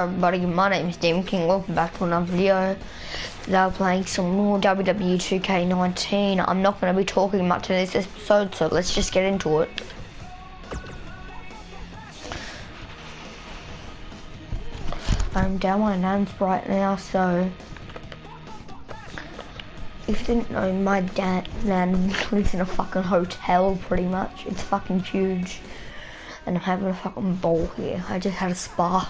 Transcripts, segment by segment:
Everybody, my name is Damon King. Welcome back to another video. Today we're playing some more WWE 2K19. I'm not going to be talking much in this episode, so let's just get into it. I'm down my nan's right now, so if you didn't know, my nan lives in a fucking hotel pretty much. It's fucking huge. And I'm having a fucking ball here. I just had a spa.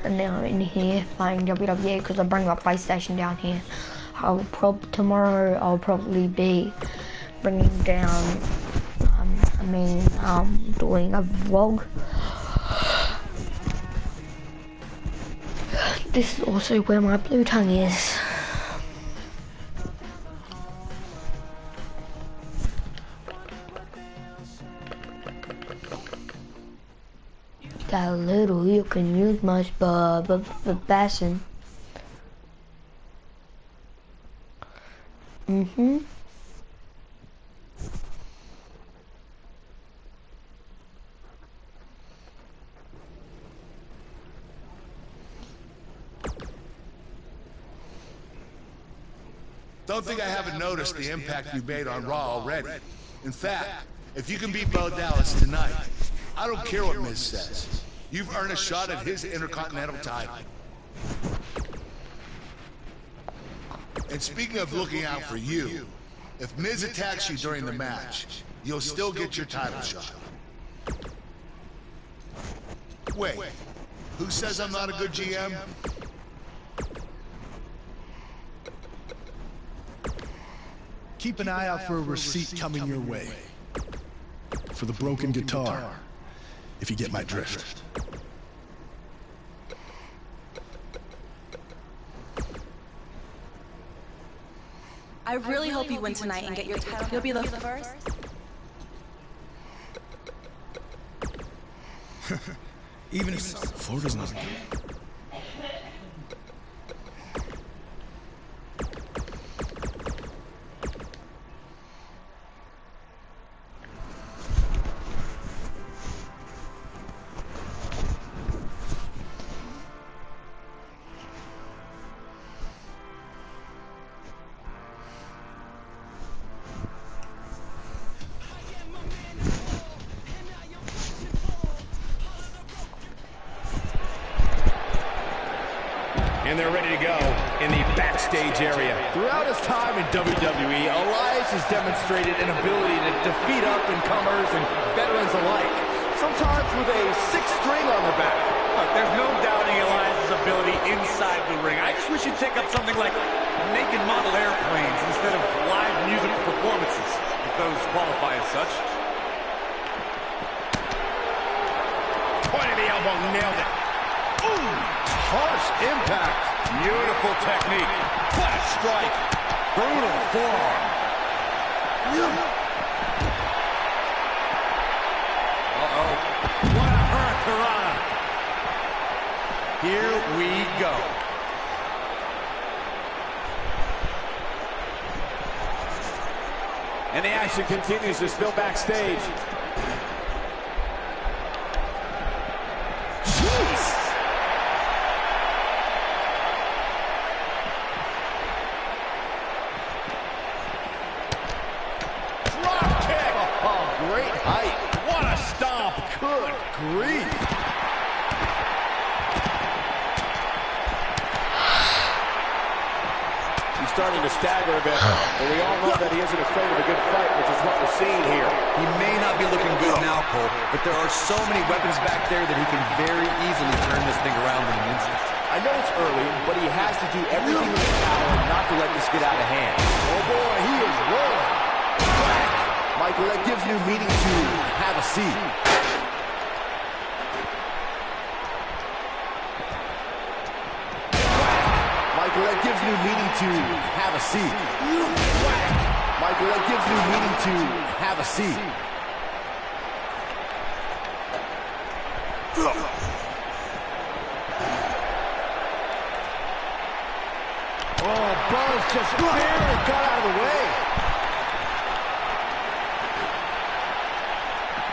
And now I'm in here playing WWE because I bring my PlayStation down here. Tomorrow I'll probably be bringing down, doing a vlog. This is also where my blue tongue is. Got a little, you can use my basin. Don't think I haven't noticed the impact you made on Raw already. In fact, if you can beat Bo Dallas tonight, I don't care what Miz says. You've earned a shot at his Intercontinental title. And speaking of looking out for you, if Miz attacks you during the match, you'll still get your title shot. Wait, who says I'm not a good GM? Keep an eye out for a receipt coming your way. For the broken guitar, if you get my drift. I really hope you win tonight and get your title. You'll be the first. Even if Florida's not good. And they're ready to go in the backstage area. Throughout his time in WWE, Elias has demonstrated an ability to defeat up-and-comers and veterans alike, sometimes with a sixth string on their back. Look, there's no doubting Elias' ability inside the ring. I just wish he'd take up something like making model airplanes instead of live musical performances, if those qualify as such. Point of the elbow, nailed it. Ooh! Harsh impact. Beautiful technique. What a strike. Brutal forearm. Uh-oh. What a hurricanrana. Here we go. And the action continues to spill backstage. Grief. He's starting to stagger a bit, but we all know that he isn't afraid of a good fight, which is what we're seeing here. He may not be looking good now, Cole, but there are so many weapons back there that he can very easily turn this thing around in an instant. I know it's early, but he has to do everything in his power not to let this get out of hand. Oh boy, he is rolling. Michael, that gives new meaning to have a seat. Michael, that gives new meaning to have a seat. Michael, that gives new meaning to have a seat. Oh, Burns just barely got out of the way.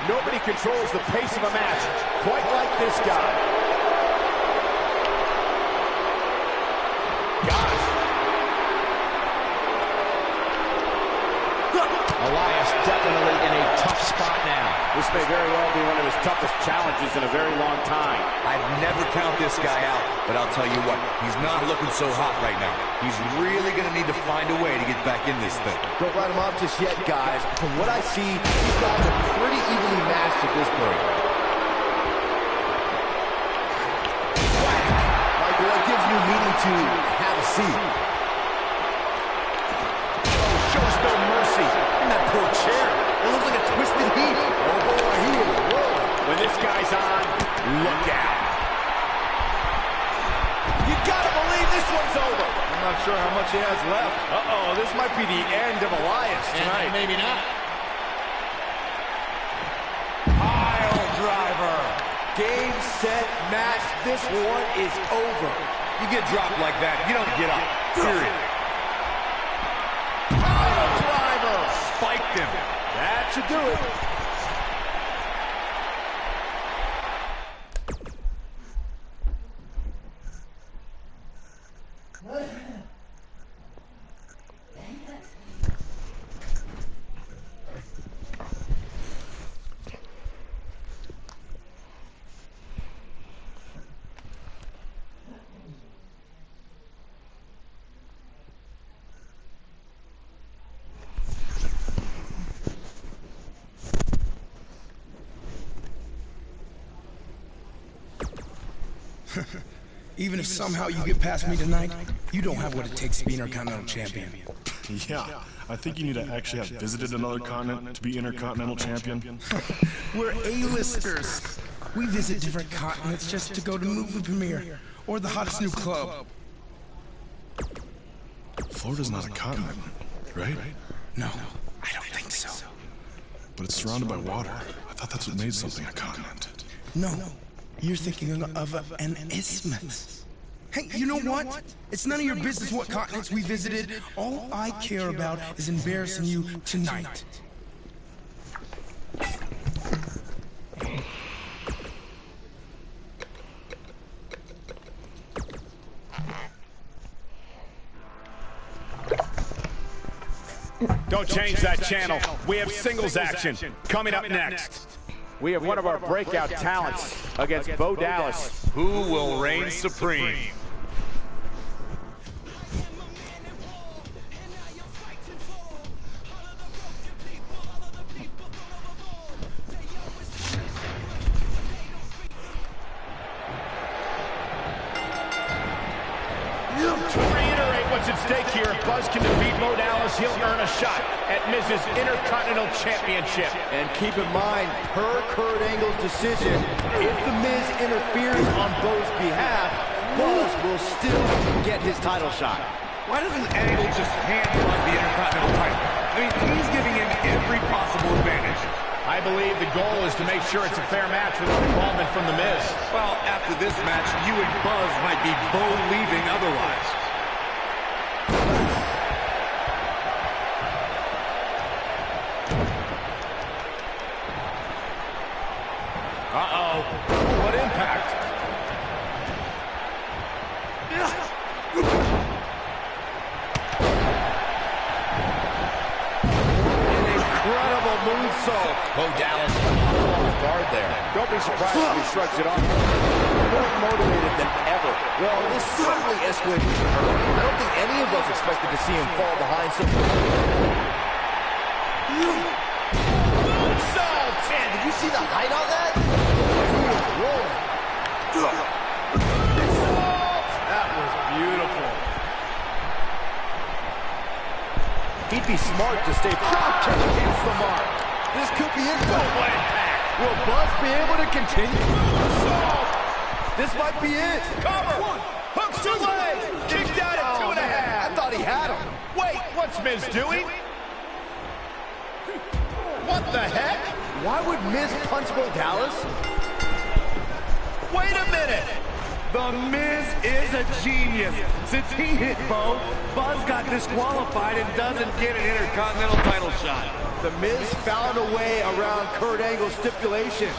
Nobody controls the pace of a match quite like this guy. gosh. Elias definitely in a tough spot now. This may very well be one of his toughest challenges in a very long time. I'd never count this guy out, but I'll tell you what, he's not looking so hot right now. He's really going to need to find a way to get back in this thing. Don't write him off just yet, guys. From what I see, these guys are pretty evenly matched at this point. Michael, that gives new meaning to have a seat. Show us no mercy. And that poor chair. It looks like a twisted heap. Oh boy, he is rolling. When this guy's on, look out. You gotta believe this one's over. I'm not sure how much he has left. Uh-oh, this might be the end of Elias tonight. And maybe not. Pile driver. Game, set, match. This one is over. You get dropped like that, you don't get up. Period. Pile driver. Spiked him. That should do it. Even if somehow you get past me tonight, you don't have what it takes to be Intercontinental Champion. Yeah, I think you need to actually have visited another continent to be Intercontinental Champion. We're A-listers. We visit different continents just to go to movie premiere or the hottest new club. Florida's not a continent, right? No, I don't think so. But it's surrounded by water. I thought that's what made something a continent. No, you're thinking of an isthmus. Hey, you know what? It's none of your business what continents we visited. All I care about is embarrassing you tonight. Don't change that channel. We have singles action coming up next. We have one of our breakout talents against Bo Dallas. Who will reign supreme? To reiterate what's at stake here, if Buzz can defeat Bo Dallas, he'll earn a shot at Miz's Intercontinental Championship. And keep in mind, per Kurt Angle's decision, if The Miz interferes on Bo's behalf, Buzz will still get his title shot. Why doesn't Angle just hand Buzz the Intercontinental title? I mean, he's giving him every possible advantage. I believe the goal is to make sure it's a fair match without involvement from The Miz. Well, after this match, you and Buzz might be Bo leaving otherwise. Uh-oh. What impact? An incredible moonsault. Bo Dallas off guard there. Don't be surprised if he shrugs it off. More motivated than ever. Well, this certainly escalated early. I don't think any of us expected to see him fall behind so. Moonsault! Man, did you see the height on that? He is rolling. That was beautiful. He'd be smart to stay protected against the mark. This could be it. What impact? Will Buzz be able to continue? This might be it. Cover! Hooks to leg! Kicked out at 2.5. I thought he had him. Wait, what's Miz doing? What the heck? Why would Miz punch Bo Dallas? Wait a minute! The Miz is a genius. Since he hit Bo, Buzz got disqualified and doesn't get an Intercontinental title shot. The Miz found a way around Kurt Angle's stipulation.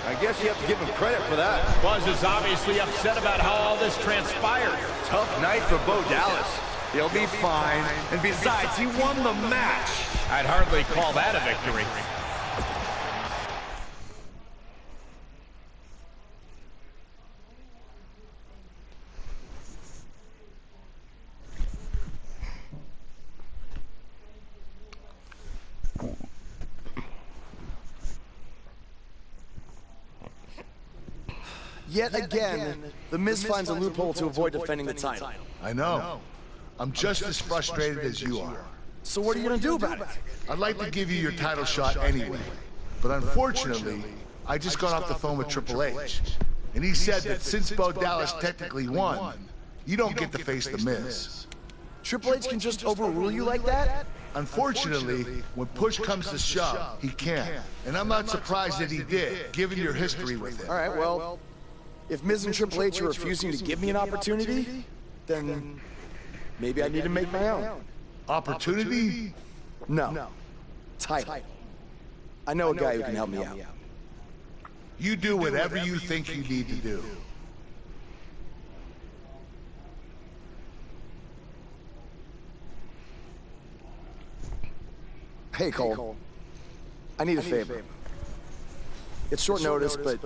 I guess you have to give him credit for that. Buzz is obviously upset about how all this transpired. Tough night for Bo Dallas. He'll be fine. And besides, he won the match. I'd hardly call that a victory. Yet again, The Miz finds a loophole to avoid defending the title. I know. I'm just as frustrated as you are. So what are you gonna do about it? I'd like to give you your title shot anyway, but unfortunately, I just got off the phone with Triple H, and he said that since Bo Dallas technically won, you don't get to face The Miz. Triple H can just overrule you like that? Unfortunately, when push comes to shove, he can't. And I'm not surprised that he did, given your history with him. All right, well, if Miz and Triple H are refusing to give me an opportunity, then maybe I need to make my own. Opportunity? No. Title. I know a guy who can help me out. You do whatever you think you need to do. Hey, Cole. I need a favor. It's short notice, but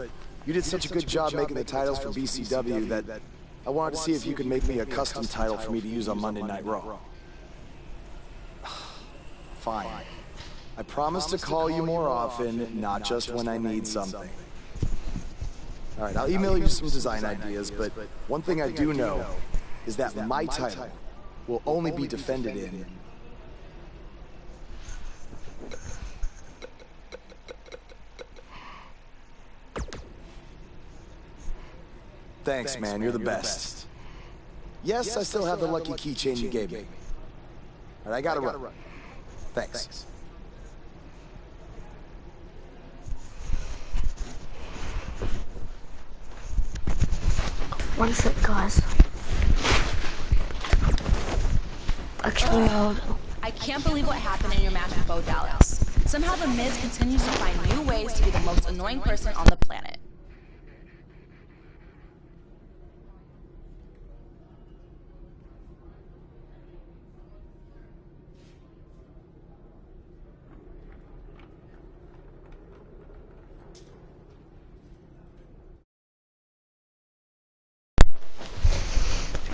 you did such a good job making the titles for BCW that I wanted to see if you could make me a custom title for me to use on Monday Night Raw. Fine. I promise to call you more often, not just when I need something. All right, I'll email you some design ideas, but one thing I do know is that my title will only be defended in Thanks, man. You're the best. Yes, I still have the lucky keychain you gave me. All right, I gotta run. Thanks. One sec, guys. Actually, no. I can't believe what happened in your match with Bo Dallas. Somehow The Miz continues to find new ways to be the most annoying person on the planet.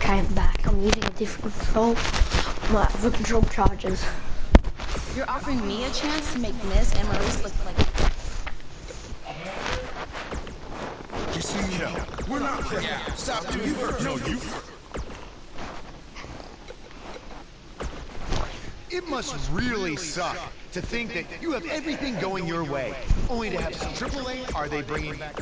Okay, I'm back. I'm using a different control. My other control charges. You're offering me a chance to make Miz and Maurice look like... Just so you know, we're not ready. Stop doing you first. No, you first. It must really suck to think that you have everything going your way, only to have some Triple H. Are they bringing back?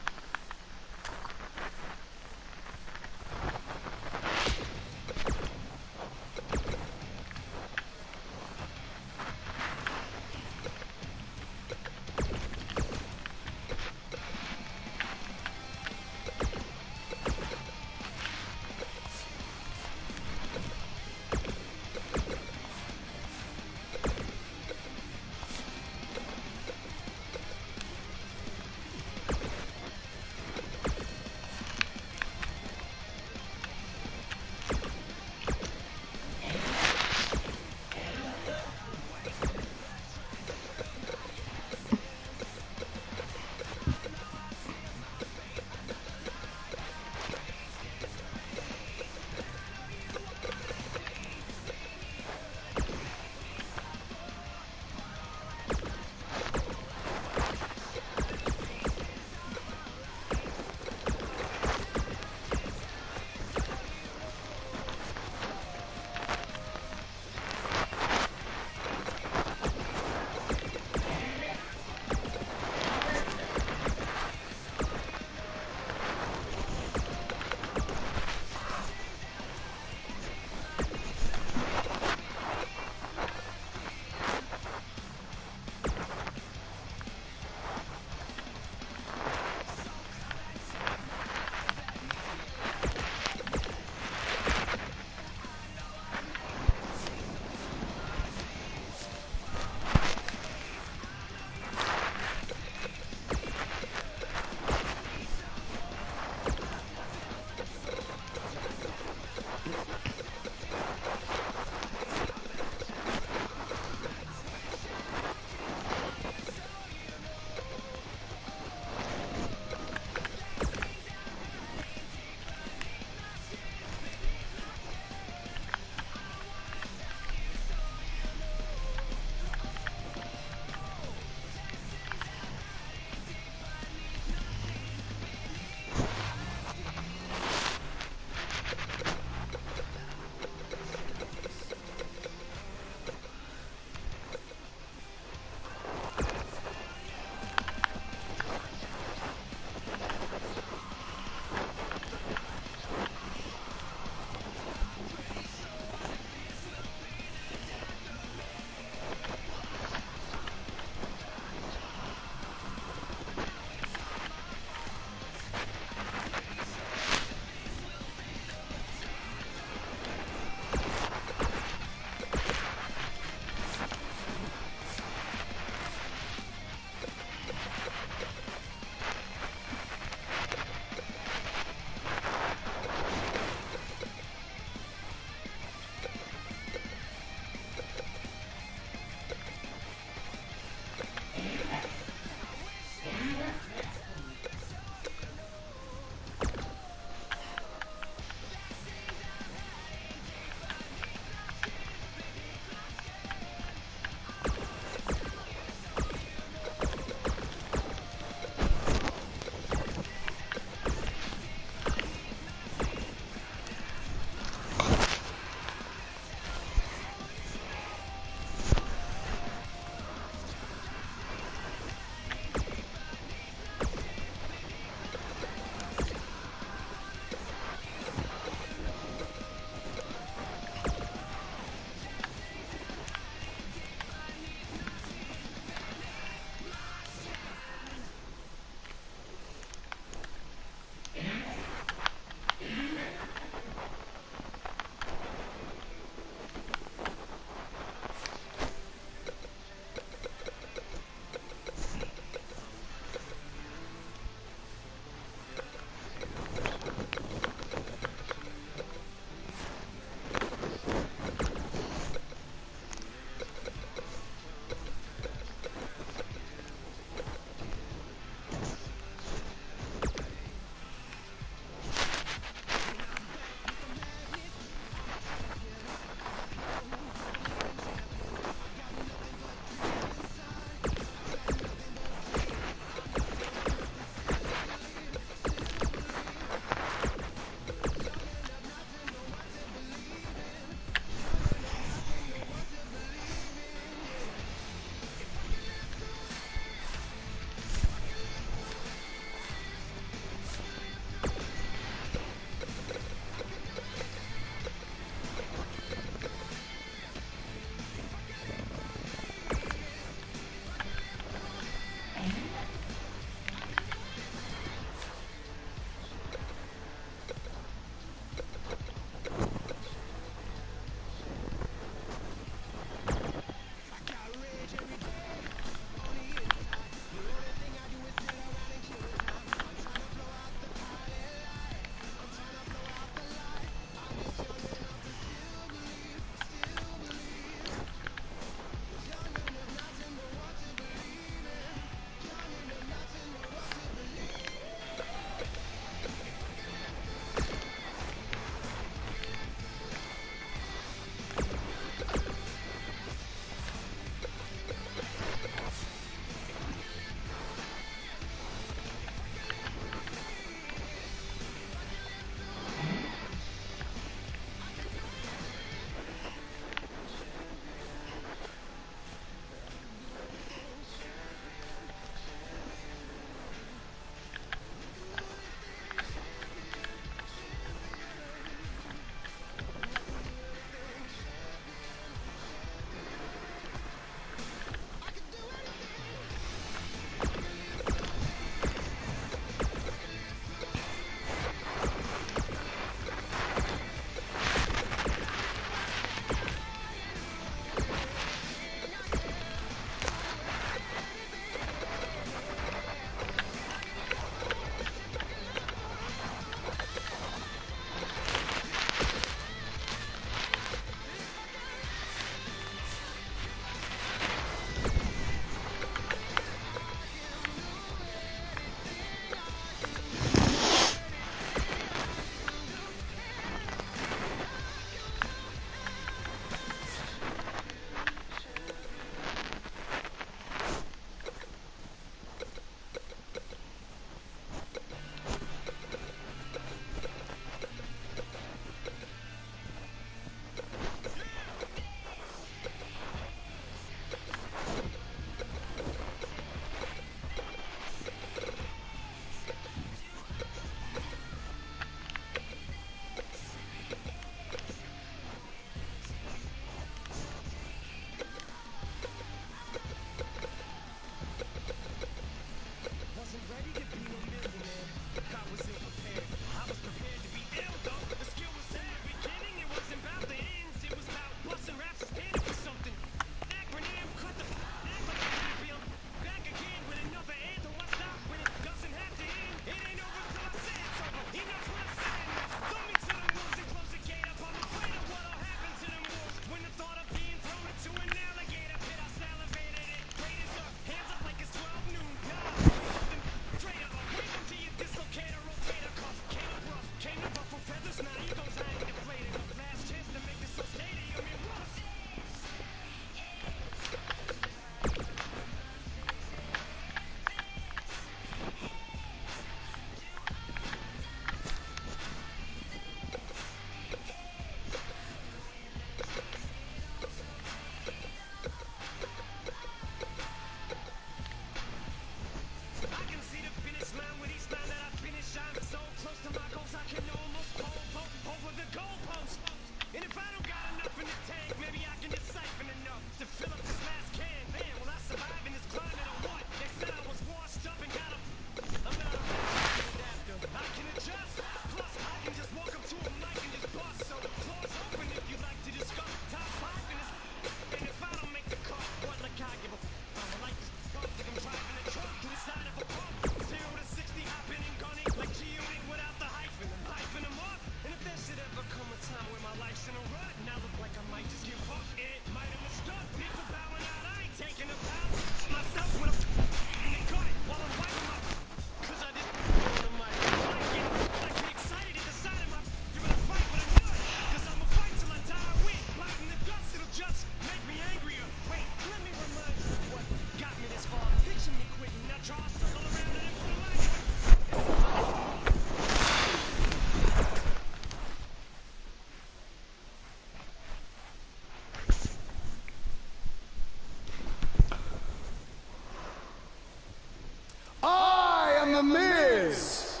The Miz!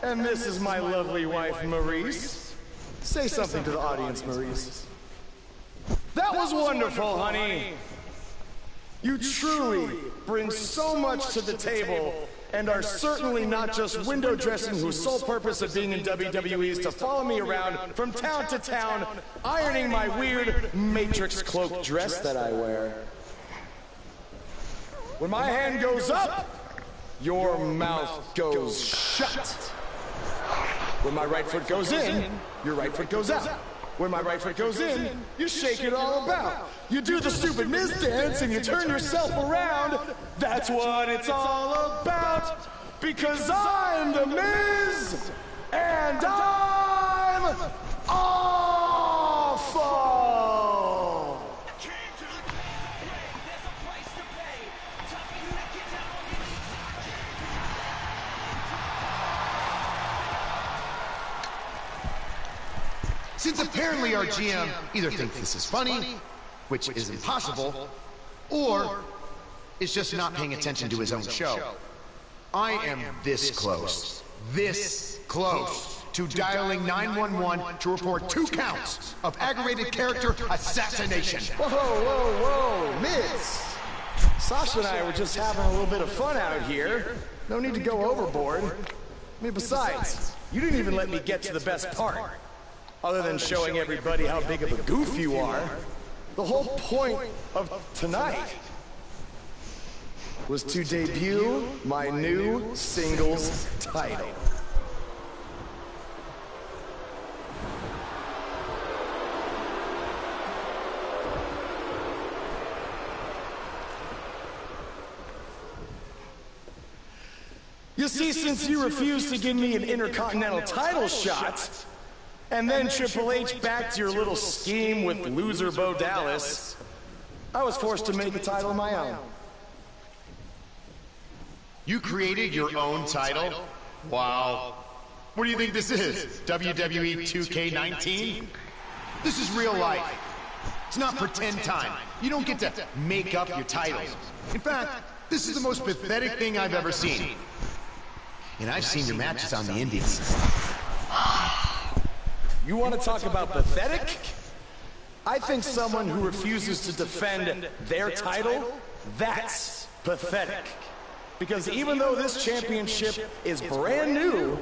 And this is my lovely wife, Maurice. Say something to the audience, Maurice. That was wonderful, honey. You truly bring so much to the table and are certainly not just window dressing whose sole purpose of being in WWE is to follow me around from town to town, ironing my weird Matrix cloak dress that I wear. When my hand goes up, your mouth goes shut. When my right foot goes in, your right foot goes out. When my right foot goes in, you shake it all about. You do the stupid Miz dance and you turn yourself around. That's what it's all about. Because I'm the Miz, and I'm awful. Since apparently our GM either thinks this is funny, which is impossible, or is just not paying attention to his own show, I am this close to dialing 911 to report 2 counts of aggravated character assassination. Whoa, Miz! Sasha and I were just having a little bit of fun out here. No need to go overboard. I mean, besides, you didn't even let me get to the best part. Other than showing everybody how big of a goof you are, the whole point of tonight was to debut my new singles title. You see, since you refused to give me an Intercontinental title shot, and then Triple H backed your little scheme with loser Bo Dallas, I was forced to make a title of my own. You created your own title? Wow. What do you think this is? WWE 2K19? This is real life. It's not pretend time. You don't get to make up your titles. In fact, this is the most pathetic thing I've ever seen. And I've seen your matches on the indies. You want to talk about pathetic? I think someone who refuses to defend their title, that's pathetic. Because even though this championship is brand new,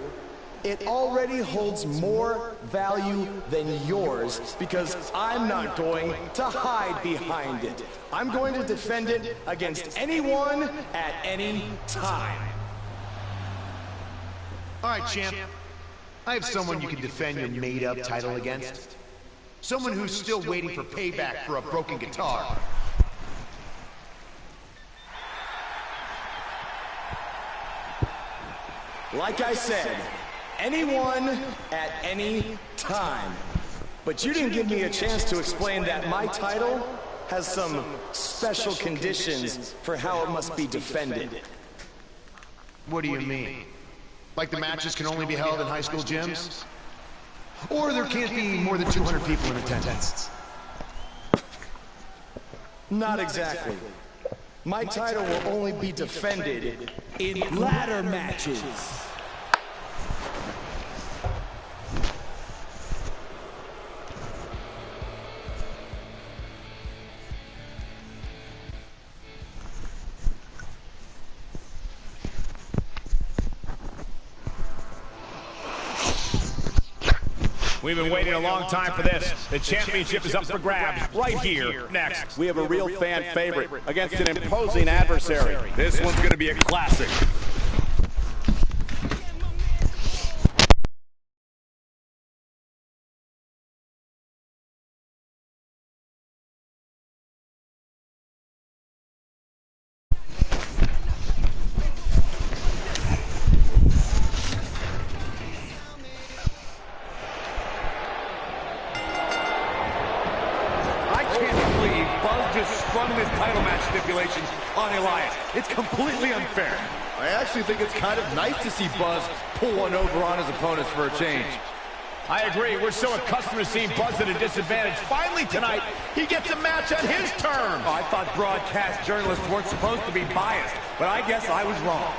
it already holds more value than yours because I'm not going to hide behind it. I'm going to defend it against anyone at any time. All right, champ. I have someone you can defend your made-up title against. Someone who's still waiting for payback for a broken guitar. Like I said, anyone at any time. But you didn't give me a chance to explain that my title has some special conditions for how it must be defended. What do you mean? Like the matches can only be held in high school gyms? Or there can't be more than 200 people in attendance? Not exactly. My title will only be defended in ladder matches. We've been waiting a long time for this. The championship is up for grabs right here. Next, we have a real fan favorite against an imposing adversary. This one's going to be a classic. Sprung this title match stipulation on Elias. It's completely unfair. I actually think it's kind of nice to see Buzz pull one over on his opponents for a change. I agree. We're so accustomed to seeing Buzz at a disadvantage. Finally tonight, he gets a match on his terms. I thought broadcast journalists weren't supposed to be biased, but I guess I was wrong.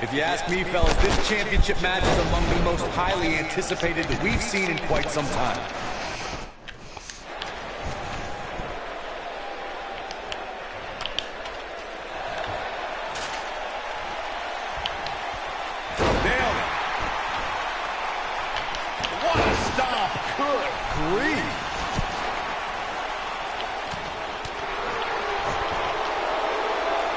If you ask me, fellas, this championship match is among the most highly anticipated that we've seen in quite some time. Nailed it. What a stop. Good grief.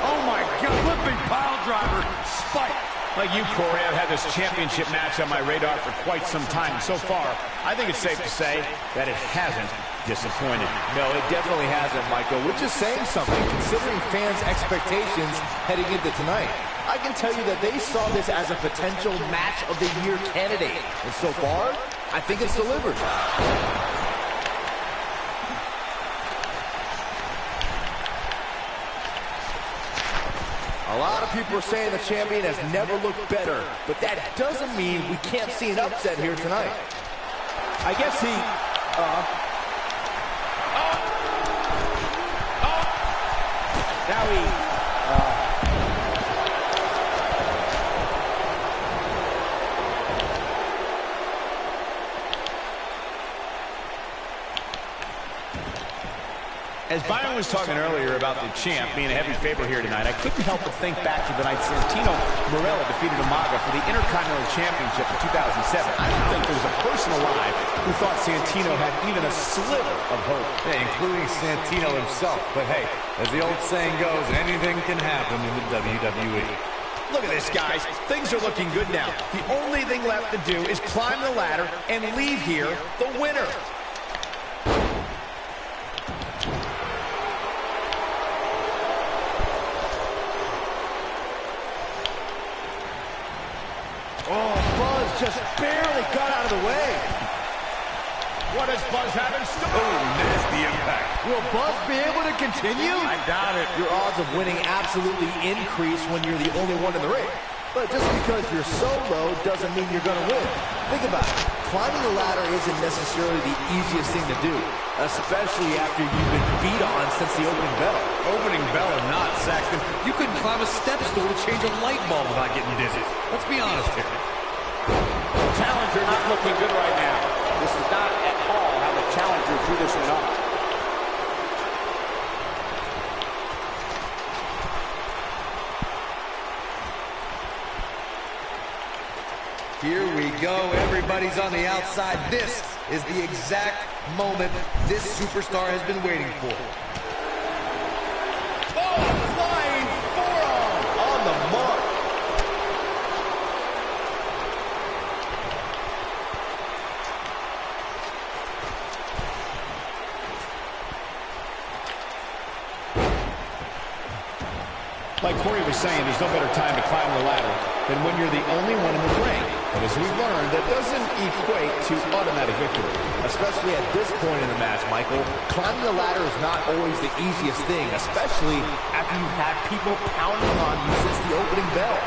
Oh my God, flipping pile driver, spike. Like you, Corey, I've had this championship match on my radar for quite some time. And so far, I think it's safe to say that it hasn't disappointed. No, it definitely hasn't, Michael, which is saying something considering fans' expectations heading into tonight. I can tell you that they saw this as a potential match of the year candidate. And so far, I think it's delivered. A lot of people are saying the champion has never looked better, but that doesn't mean we can't see an upset here tonight. I guess he... Now he... As Byron was talking earlier about the champ being a heavy favorite here tonight, I couldn't help but think back to the night Santino Marella defeated Umaga for the Intercontinental Championship in 2007. I don't think there was a person alive who thought Santino had even a sliver of hope. Hey, including Santino himself. But hey, as the old saying goes, anything can happen in the WWE. Look at this, guys. Things are looking good now. The only thing left to do is climb the ladder and leave here the winner. Just barely got out of the way. What does Buzz have in store? Oh, nasty impact. Will Buzz be able to continue? I doubt it. Your odds of winning absolutely increase when you're the only one in the ring. But just because you're so low doesn't mean you're going to win. Think about it. Climbing the ladder isn't necessarily the easiest thing to do, especially after you've been beat on since the opening bell. Opening bell or not, Saxton, you couldn't climb a step stool to change a light bulb without getting dizzy. Let's be honest here. Challenger not looking good right now. This is not at all how the challenger drew this one up. Here we go. Everybody's on the outside. This is the exact moment this superstar has been waiting for. Oh, flying forearm on the mark. Like Corey was saying, there's no better time to climb the ladder than when you're the only one in the ring. But as we've learned, that doesn't equate to automatic victory. Especially at this point in the match, Michael. Climbing the ladder is not always the easiest thing, especially after you've had people pounding on you since the opening bell.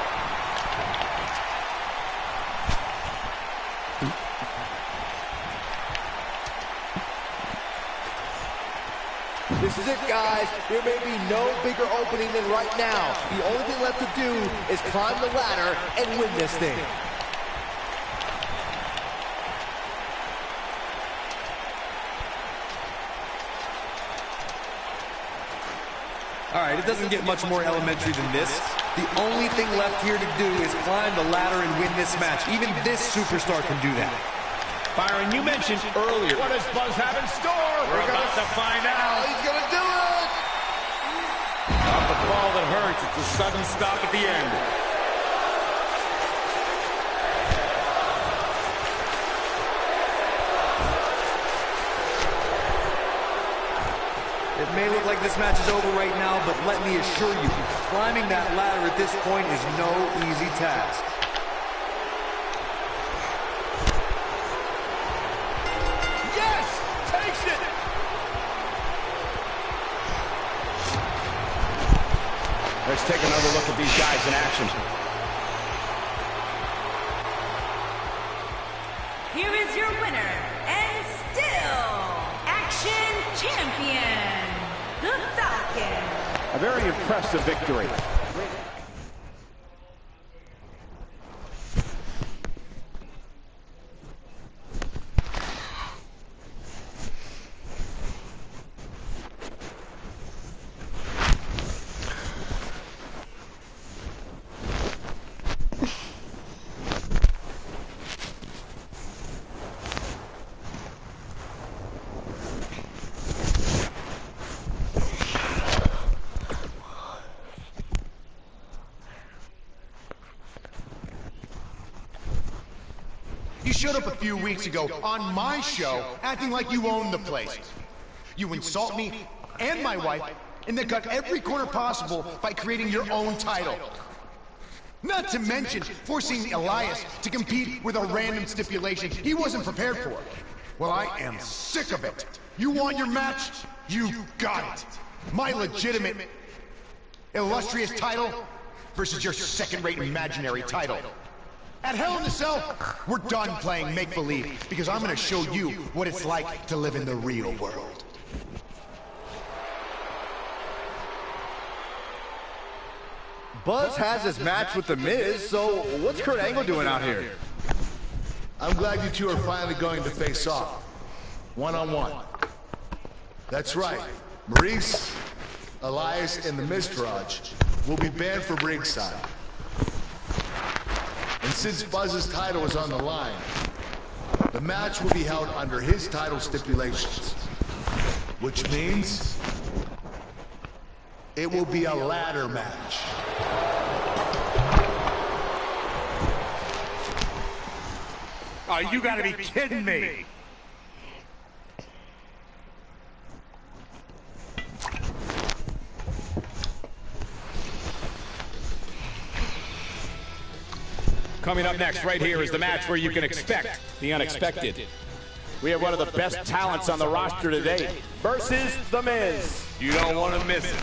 This is it, guys. There may be no bigger opening than right now. The only thing left to do is climb the ladder and win this thing. All right, it doesn't get much more elementary than this. The only thing left here to do is climb the ladder and win this match. Even this superstar can do that. Byron, you mentioned earlier. What does Buzz have in store? We're about to find out. He's going to do it! Not the fall that hurts. It's a sudden stop at the end. It may look like this match is over right now, but let me assure you, climbing that ladder at this point is no easy task. Let's take another look at these guys in action. Here is your winner, and still Action Champion, the Falcon. A very impressive victory. You showed up a few weeks ago on my show acting like you owned the place. You insult me and my wife, and then cut every corner possible by creating your own title. Not to mention forcing Elias to compete with a random stipulation he wasn't prepared for. Well, I am sick of it. You want your match? You got it. My legitimate, illustrious title versus your second-rate imaginary title. At Hell in a Cell, we're done playing make-believe because I'm gonna show you what it's like to live in the real world. Buzz has his match with The Miz, so what's Kurt Angle doing out here? I'm glad you two are finally going to face off. One-on-one. That's right. Maurice, Elias, and the Miztourage will be banned from ringside. And since Buzz's title is on the line, the match will be held under his title stipulations. Which means it will be a ladder match. Oh, you gotta be kidding me! Coming up next, right here, is the match where you can expect the unexpected. We have one of the best talents on the roster today versus The Miz. You don't want to miss it.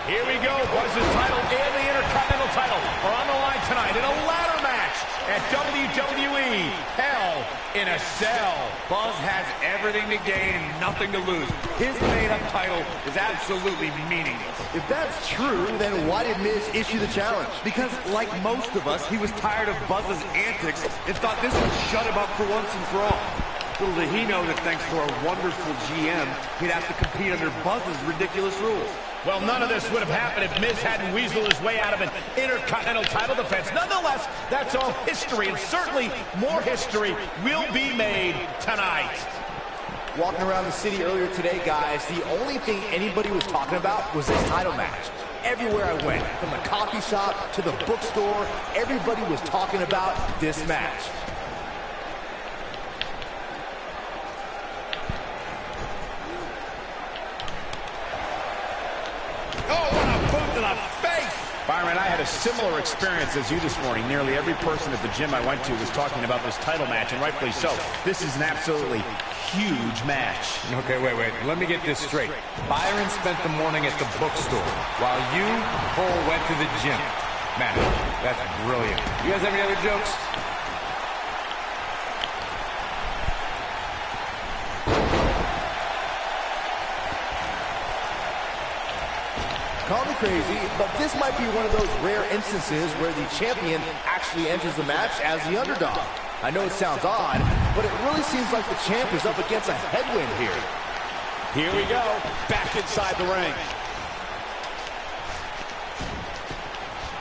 Here we go. Buzz's title and the Intercontinental title are on the line tonight in a ladder match at WWE Hell in a Cell. Buzz has everything to gain and nothing to lose. His made-up title is absolutely meaningless. If that's true, then why did Miz issue the challenge? Because, like most of us, he was tired of Buzz's antics and thought this would shut him up for once and for all. Little did he know that thanks to our wonderful GM, he'd have to compete under Buzz's ridiculous rules. Well, none of this would have happened if Miz hadn't weaseled his way out of an Intercontinental title defense. Nonetheless, that's all history, and certainly more history will be made tonight. Walking around the city earlier today, guys, the only thing anybody was talking about was this title match. Everywhere I went, from the coffee shop to the bookstore, everybody was talking about this match. Byron, I had a similar experience as you this morning. Nearly every person at the gym I went to was talking about this title match, and rightfully so. This is an absolutely huge match. Okay, wait. Let me get this straight. Byron spent the morning at the bookstore, while you, Cole, went to the gym. Man, that's brilliant. You guys have any other jokes? Call me crazy, but this might be one of those rare instances where the champion actually enters the match as the underdog. I know it sounds odd, but it really seems like the champ is up against a headwind here. Here we go, back inside the ring.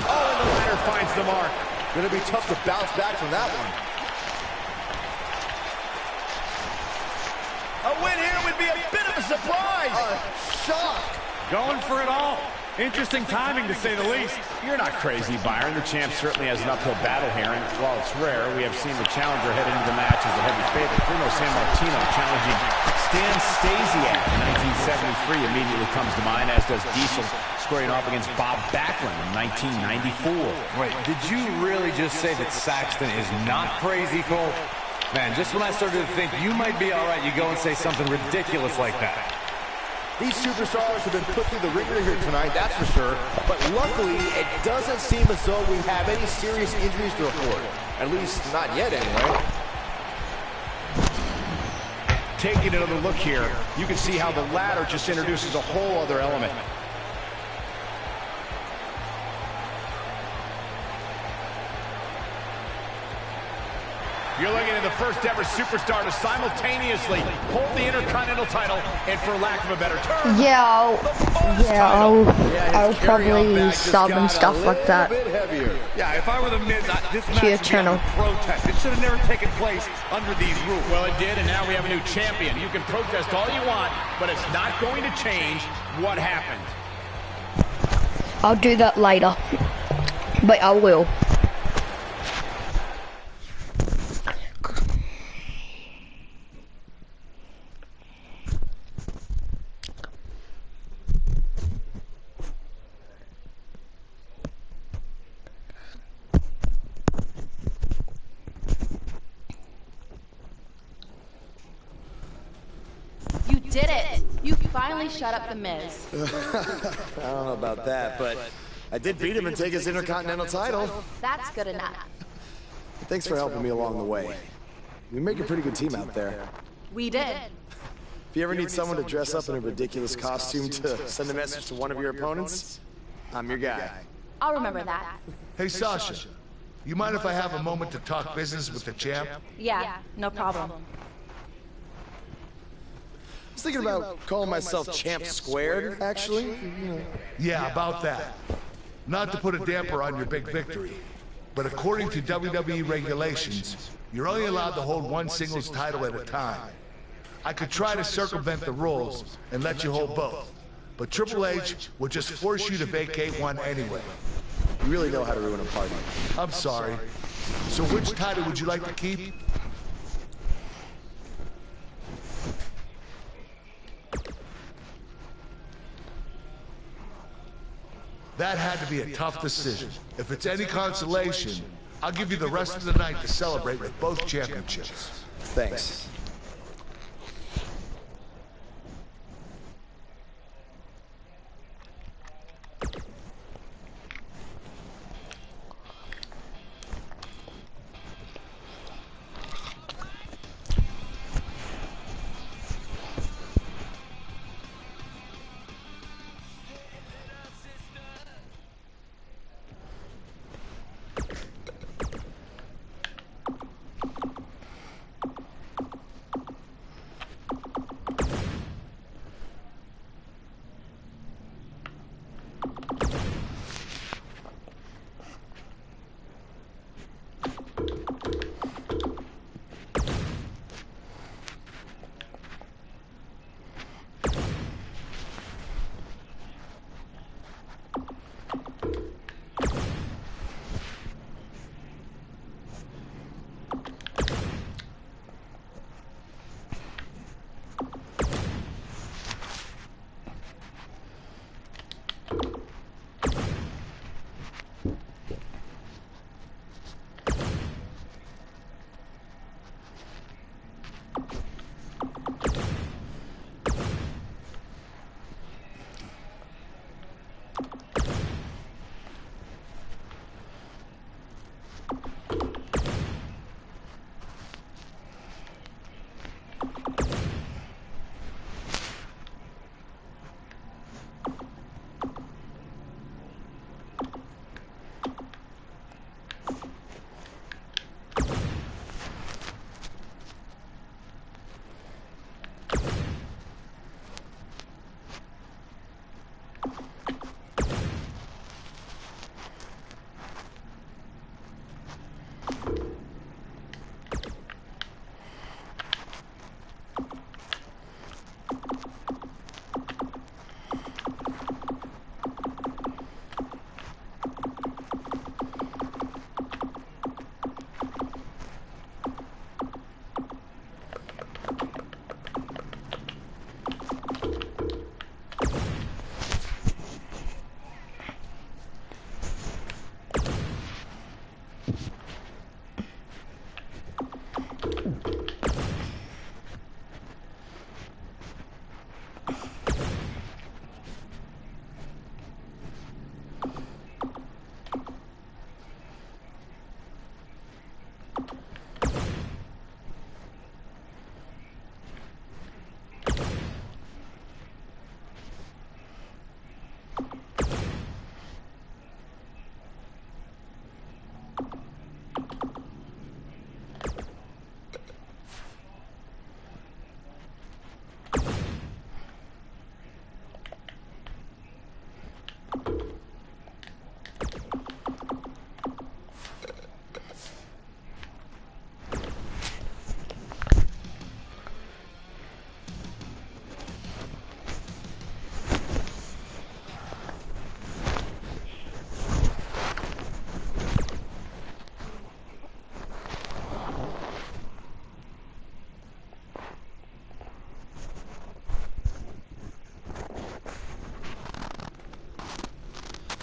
Oh, and the ladder finds the mark. Gonna be tough to bounce back from that one. A win here would be a bit of a surprise. A shock. Going for it all. Interesting timing, to say the least. You're not crazy, Byron. The champ certainly has an uphill battle here, and while it's rare, we have seen the challenger head into the match as a heavy favorite. Bruno Sammartino challenging Stan Stasiak in 1973 immediately comes to mind, as does Diesel squaring off against Bob Backlund in 1994. Wait, did you really just say that Saxton is not crazy, Cole? Man, just when I started to think you might be all right, you go and say something ridiculous like that. These superstars have been put through the ringer here tonight, that's for sure. But luckily, it doesn't seem as though we have any serious injuries to report. At least, not yet, anyway. Taking another look here, you can see how the ladder just introduces a whole other element. You're looking at the first ever superstar to simultaneously hold the Intercontinental title and, for lack of a better term, I'll probably sub and stuff like that. Yeah, if I were the Miz, this match Cheer would be channel. under protest. It should have never taken place under these rules. Well, it did, and now we have a new champion. You can protest all you want, but it's not going to change what happened. I'll do that later. But I will. You did it! You finally shut up the Miz. I don't know about that, but I did beat him and take his Intercontinental title. That's good enough. Thanks for helping me along the way. We make a pretty good team out there. We did. If you ever need someone to dress up in a ridiculous costume to send a message to one of your opponents, I'm your guy. I'll remember that. Hey, Sasha, you mind if I have a moment to talk business with the champ? Yeah, no problem. I was thinking about calling myself Champ Squared, actually. Yeah, about that. Not to put a damper on your big victory, but according to WWE regulations, you're only allowed to hold one singles title at a time. I could try to circumvent the rules and let you hold both, but Triple H would just force you to vacate one anyway. You really know how to ruin a party. I'm sorry. So which title would you like to keep? That had to be a tough decision. If it's any consolation, I'll give you the rest of the night to celebrate with both championships. Thanks.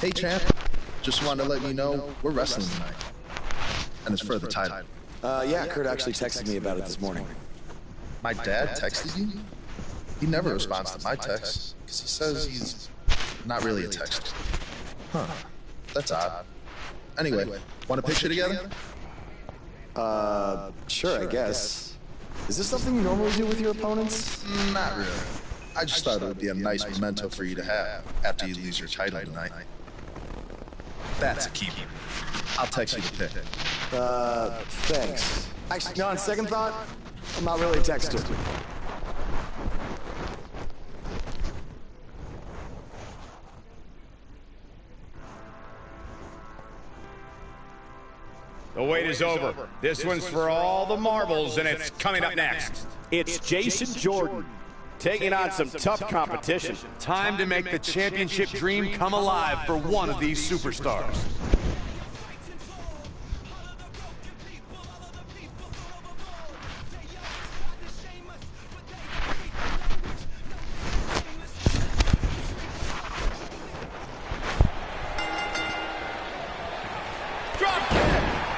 Hey, champ. Just wanted to let you know we're wrestling tonight. And it's for the title. Yeah, Kurt actually texted me about it this morning. My dad texted you? He never responds to my texts, because he says he's not really a texter. Huh. That's odd. Anyway, want a picture together? Sure, I guess. Is this something you normally do with your opponents? Not really. I just thought it would be a nice memento for you to have after you lose your title tonight. That's a keeper. I'll text you the pic. Thanks. Actually, no, on second thought, I'm not really a texter. The wait is over. This one's for all the marbles, and it's coming up next. It's Jason Jordan taking on some tough competition. Time to make the championship dream come alive for one of these superstars.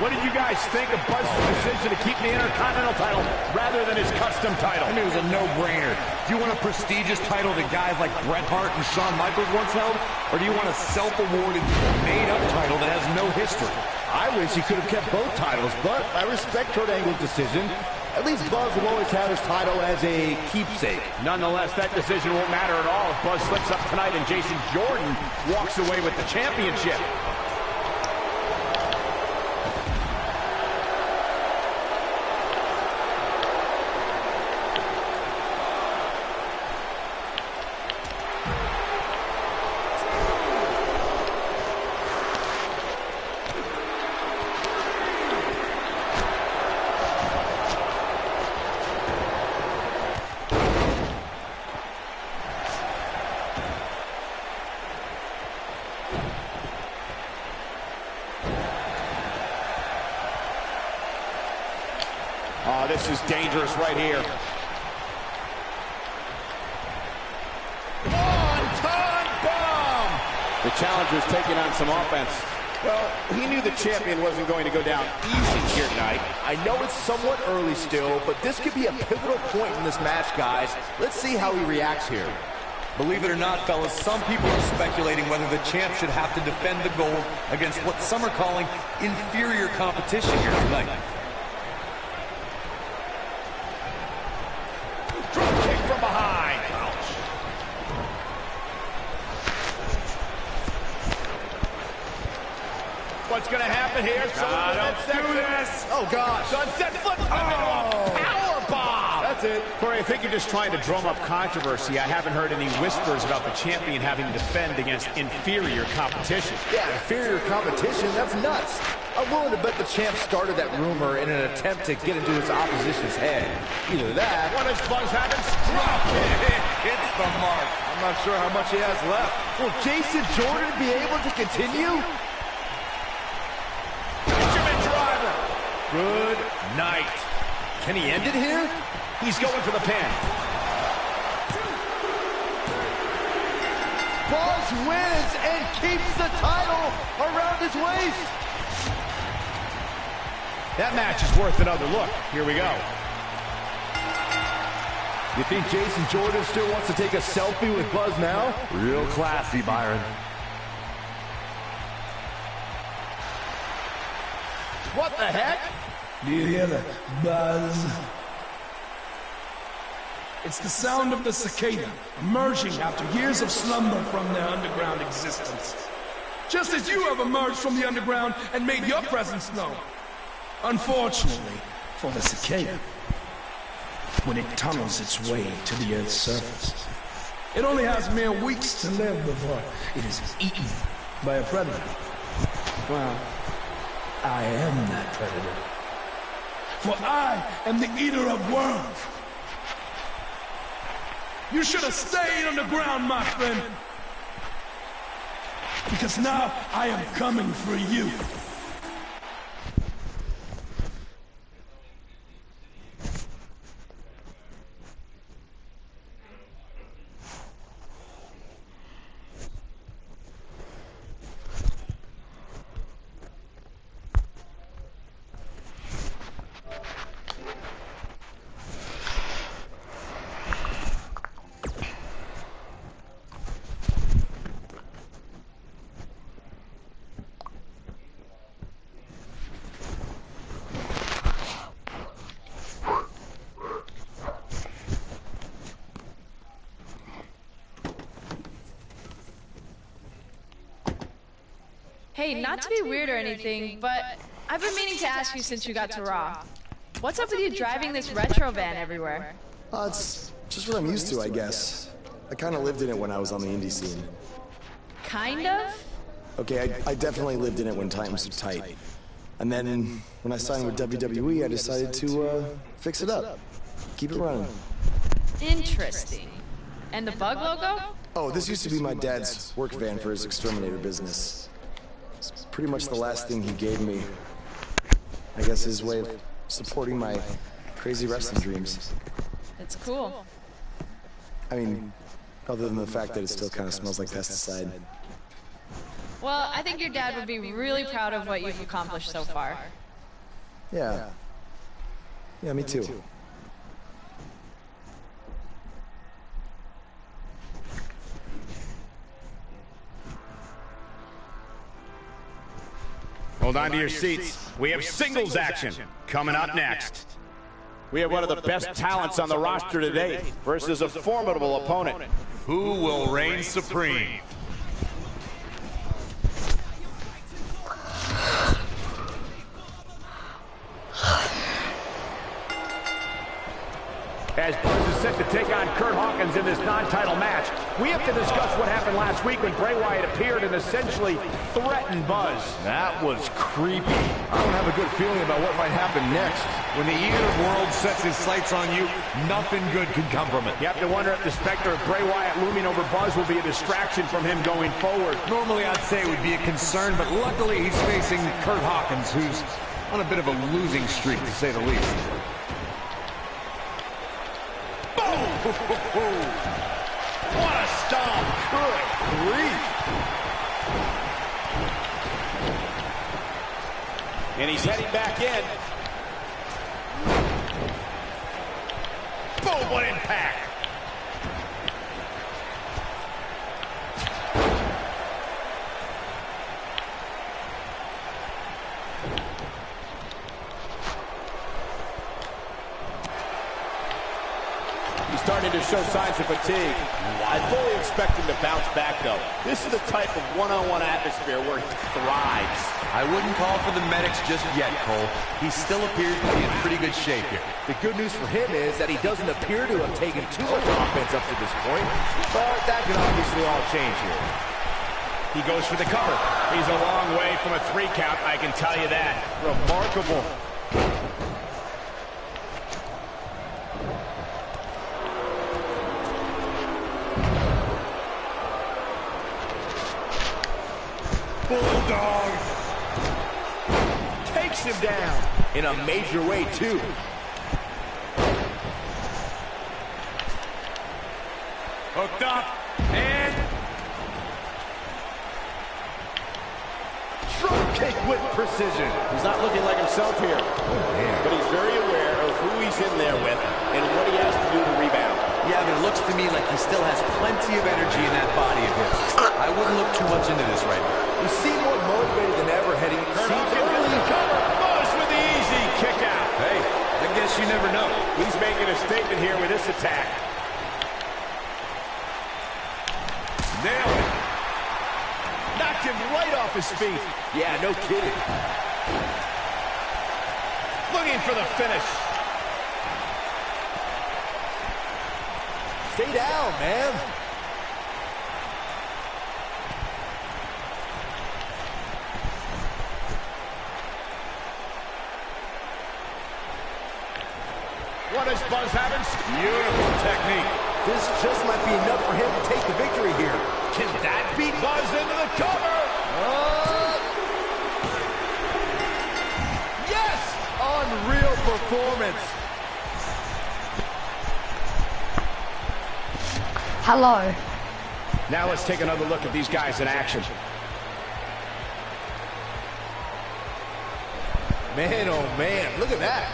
What did you guys think of Buzz's decision to keep the Intercontinental title rather than his custom title? I mean, it was a no-brainer. Do you want a prestigious title that guys like Bret Hart and Shawn Michaels once held? Or do you want a self-awarded, made-up title that has no history? I wish he could have kept both titles, but I respect Kurt Angle's decision. At least Buzz will always have his title as a keepsake. Nonetheless, that decision won't matter at all if Buzz slips up tonight and Jason Jordan walks away with the championship. Oh, this is dangerous right here. One-ton bomb! The challenger's taking on some offense. Well, he knew the champion wasn't going to go down easy here tonight. I know it's somewhat early still, but this could be a pivotal point in this match, guys. Let's see how he reacts here. Believe it or not, fellas, some people are speculating whether the champ should have to defend the gold against what some are calling inferior competition here tonight. Drop kick from behind. What's going to happen here? Don't do this. Oh, gosh. Sunset flip. Power bomb. That's it. Corey, I think you're just trying to drum up controversy. I haven't heard any whispers about the champion having to defend against inferior competition. Yeah, inferior competition? That's nuts. I'm willing to bet the champ started that rumor in an attempt to get into his opposition's head. Either that... What does Buzz have? Drop kick. It's the mark. I'm not sure how much he has left. Will Jason Jordan be able to continue? Fisherman driver. Good night. Can he end it here? He's going for the pin. Buzz wins and keeps the title around his waist. That match is worth another look. Here we go. You think Jason Jordan still wants to take a selfie with Buzz now? Real classy, Byron. What the heck? Do you hear the buzz? It's the sound of the cicada emerging after years of slumber from their underground existence. Just as you have emerged from the underground and made your presence known. Unfortunately for the cicada, when it tunnels its way to the Earth's surface, it only has mere weeks to live before it is eaten by a predator. Well, I am that predator. For I am the eater of worms. You should have stayed underground, my friend. Because now I am coming for you. Hey, not to be weird or anything, but I've been meaning to ask you since you got to Raw. What's up with you driving this retro van everywhere? It's just what I'm used to, I guess. I kind of lived in it when I was on the indie scene. Kind of? Okay, I definitely lived in it when times were tight. And then when I signed with WWE, I decided to fix it up. Keep it running. Interesting. And the Bug logo? Oh, this used to be my dad's work van for his exterminator business. It's pretty much the last thing he gave me. I guess his way of supporting my crazy wrestling dreams. It's cool. I mean, other than the fact that it still kind of smells like pesticide. Well, I think your dad would be really proud of what you've accomplished so far. Yeah. Yeah, me too. Hold on to your seats. We have singles action coming up next. We have one of the best talents on the roster today versus a formidable opponent. Who will reign supreme? As Buzz is set to take on Curt Hawkins in this non-title match, we have to discuss what happened last week when Bray Wyatt appeared and essentially threatened Buzz. That was creepy. I don't have a good feeling about what might happen next. When the Eater of Worlds sets his sights on you, nothing good can come from it. You have to wonder if the specter of Bray Wyatt looming over Buzz will be a distraction from him going forward. Normally I'd say it would be a concern, but luckily he's facing Curt Hawkins, who's on a bit of a losing streak, to say the least. What a stomp! Good grief! And he's heading back in. Boom, what impact! Starting to show signs of fatigue. I fully expect him to bounce back, though. This is the type of one-on-one atmosphere where he thrives. I wouldn't call for the medics just yet, Cole. He still appears to be in pretty good shape here. The good news for him is that he doesn't appear to have taken too much offense up to this point, but that can obviously all change here. He goes for the cover. He's a long way from a 3 count, I can tell you that. Remarkable. Bulldog takes him down in a major way, too. Hooked up, and drop kick with precision. He's not looking like himself here, but he's very aware of who he's in there with and what he has to do to rebound. Yeah, but it looks to me like he still has plenty of energy in that body of his. I wouldn't look too much into this right now. You seem more motivated than ever heading early cover. Buzz with the easy kick out. Hey, I guess you never know. He's making a statement here with this attack. Nailed it. Knocked him right off his feet. Yeah, no kidding. Looking for the finish. Stay down, man. What is Buzz having? Beautiful technique. This just might be enough for him to take the victory here. Can that beat Buzz into the cover? Yes! Unreal performance. Hello. Now let's take another look at these guys in action. Man, oh man, look at that.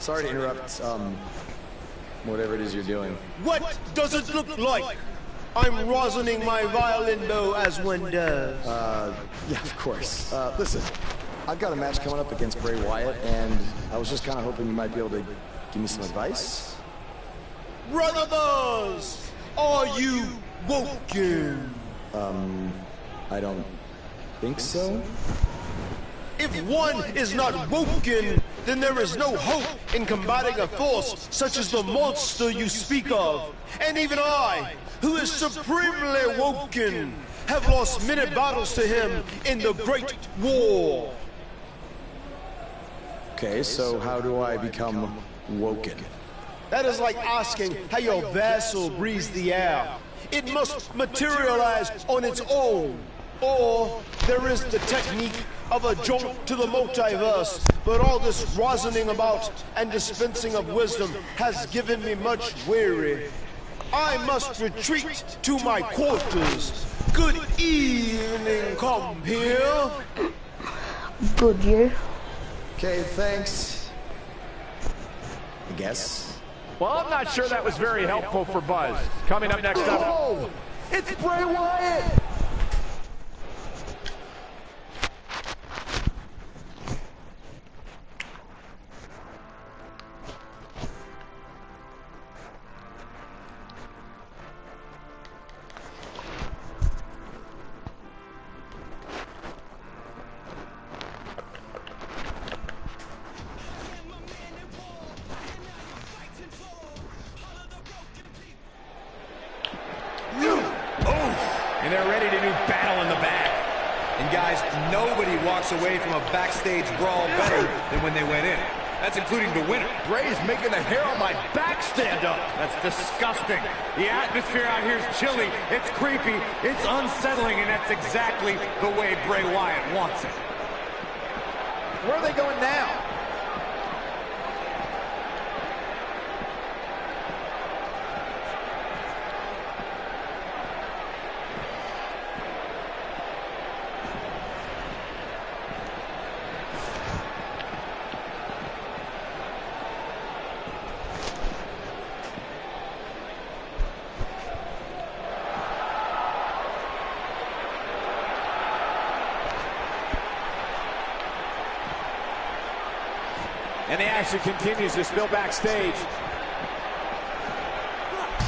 sorry to interrupt, whatever it is you're doing. What does it look like? I'm rosining my violin bow as one does. Yeah, of course. Listen, I've got a match coming up against Bray Wyatt, and I was just kind of hoping you might be able to give me some advice. Brother Buzz, are you woken? I don't think so. If one is not woken, then there is no hope in combating a force such as the monster you speak of. And even I, who is supremely woken, have lost many battles to him in the Great War. Okay, so how do I become woken? That is like asking how your vessel breathes the air. It must materialize on its own. Or there is the technique of a jaunt to the multiverse, but all this rosining about and dispensing of wisdom has given me much weary. I must retreat to my quarters. Good evening, compeer. Good, you. Okay, thanks. I guess. Well, I'm not sure that was very helpful for Buzz. Coming up next up... Oh, it's Bray Wyatt! And they're ready to do battle in the back. And guys, nobody walks away from a backstage brawl better than when they went in. That's including the winner. Bray's making the hair on my back stand up. That's disgusting. The atmosphere out here is chilly, it's creepy, it's unsettling, and that's exactly the way Bray Wyatt wants it. Where are they going now? And the action continues to spill backstage.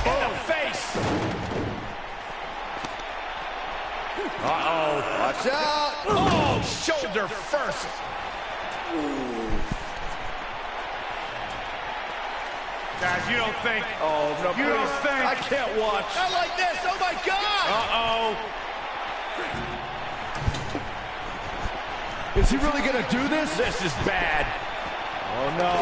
In the face! Uh-oh. Watch out! Oh, shoulder first! Guys, you don't think... Oh, no, You don't please. think... I can't watch. Not like this! Oh, my God! Uh-oh. Is he really gonna do this? This is bad. Oh, no.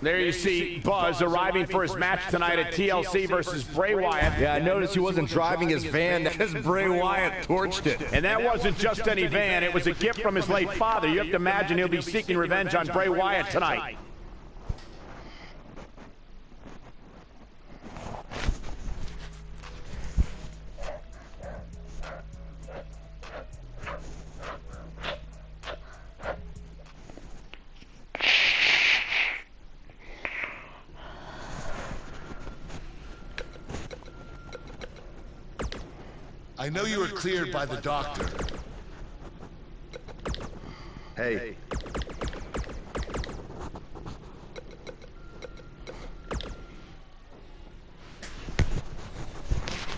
There you see Buzz arriving for his match tonight at TLC versus Bray Wyatt. Yeah, I noticed he wasn't driving his van because Bray Wyatt torched it. And that wasn't just any van, it was a gift from his late father. You have to imagine he'll be seeking revenge on Bray Wyatt tonight. I know you were cleared by the doctor. Hey.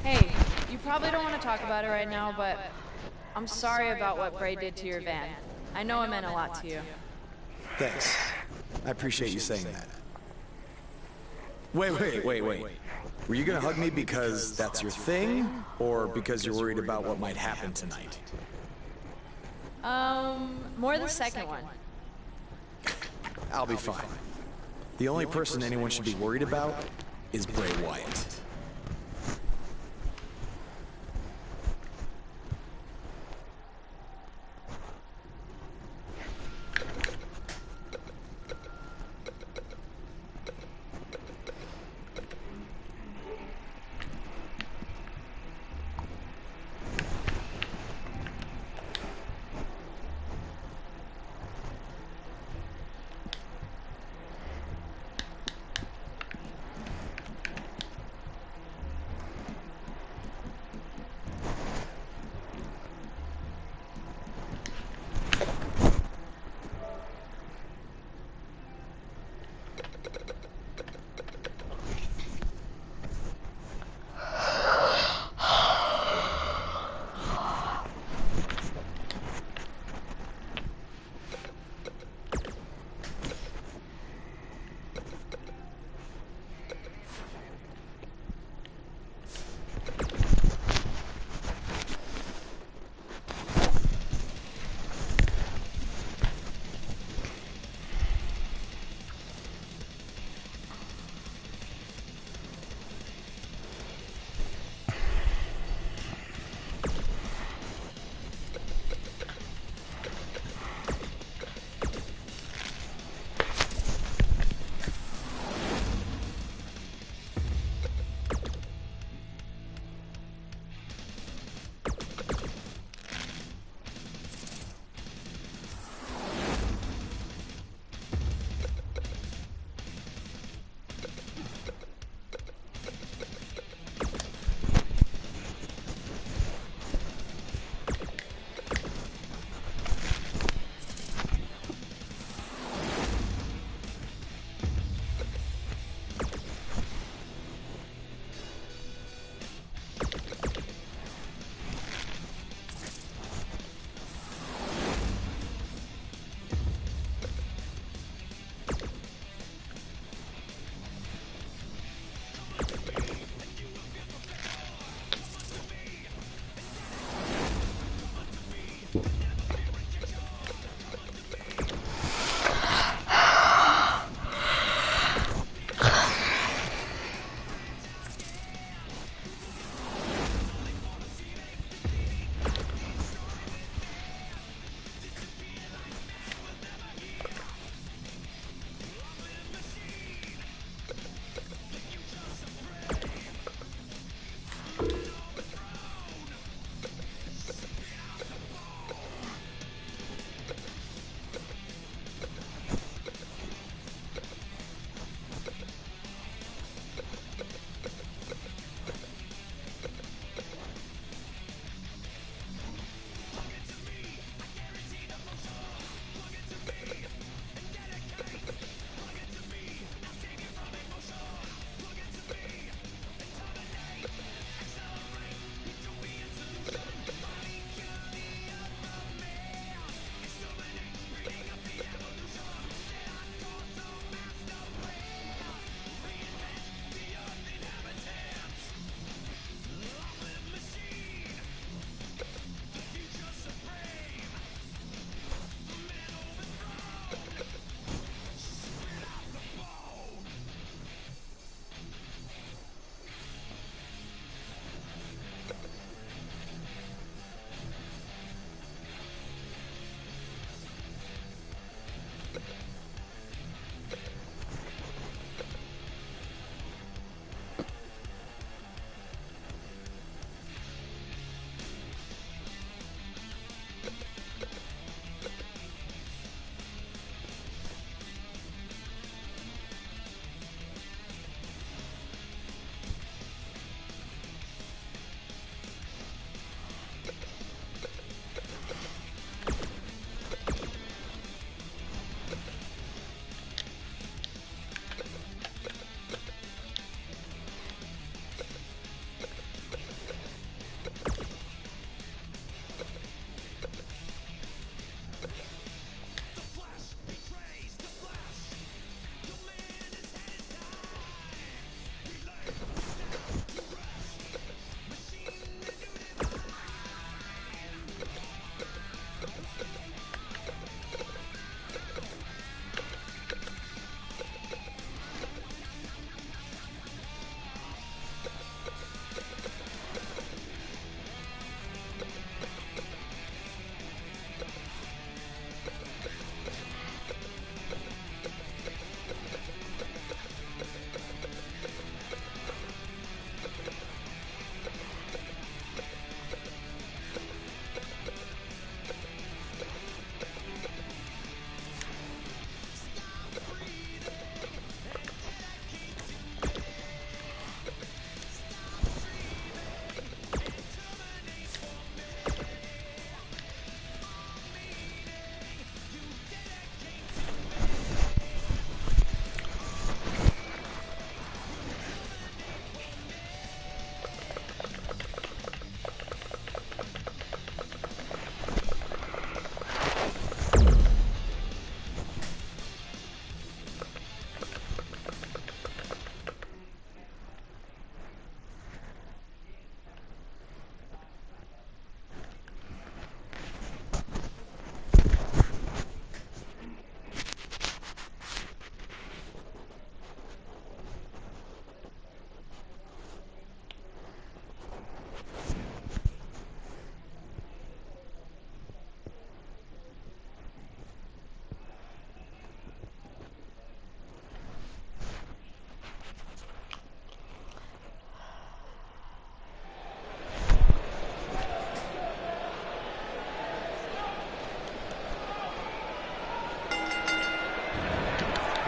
Hey, you probably don't want to talk about it right now, but I'm sorry about what Bray did to your van. I know it meant a lot to you. Thanks. I appreciate you saying that. Wait. Were you gonna hug me because that's your thing, or because you're worried about what might happen tonight? More the second one. I'll be fine. The only person anyone should be worried about is Bray Wyatt.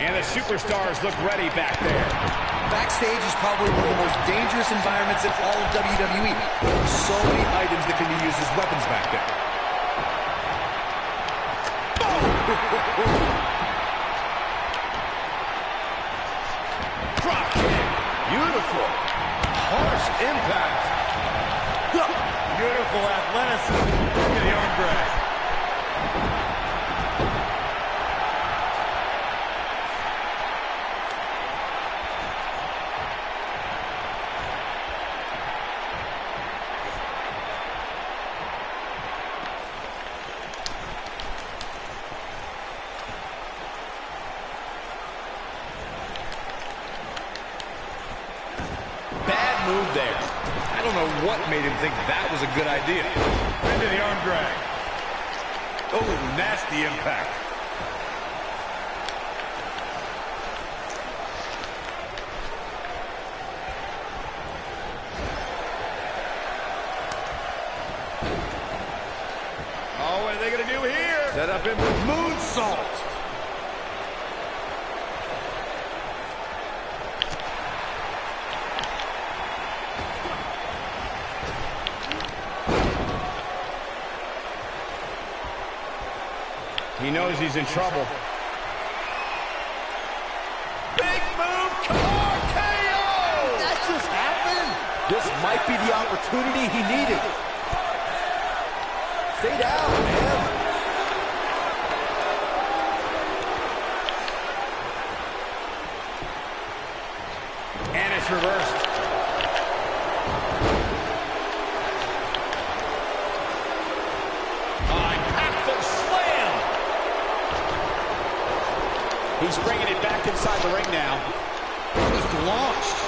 And the superstars look ready back there. Backstage is probably one of the most dangerous environments in all of WWE. There are so many items that can be used as weapons back there. Drop kick. Beautiful. Harsh impact. Beautiful athleticism. Look at the arm drag. know what made him think that was a good idea. Into the arm drag. Oh, nasty impact. Oh, what are they going to do here? Set up him with moonsault. He knows he's in trouble. Big move, KO! That just happened? This might be the opportunity he needed. Stay down, man. And it's reversed. He's bringing it back inside the ring now. Just launched.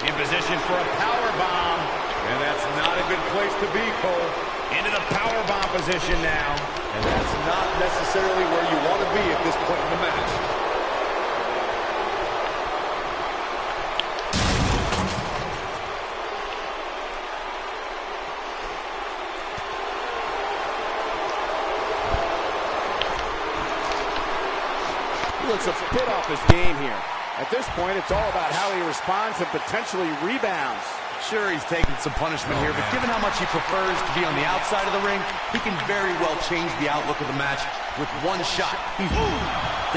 In position for a power bomb. And that's not a good place to be, Cole. Into the power bomb position now. And that's not necessarily where you want to be at this point in the match. Looks a bit off his game here. At this point, it's all about how he responds and potentially rebounds. Sure, he's taking some punishment here, but given how much he prefers to be on the outside of the ring, he can very well change the outlook of the match with one shot.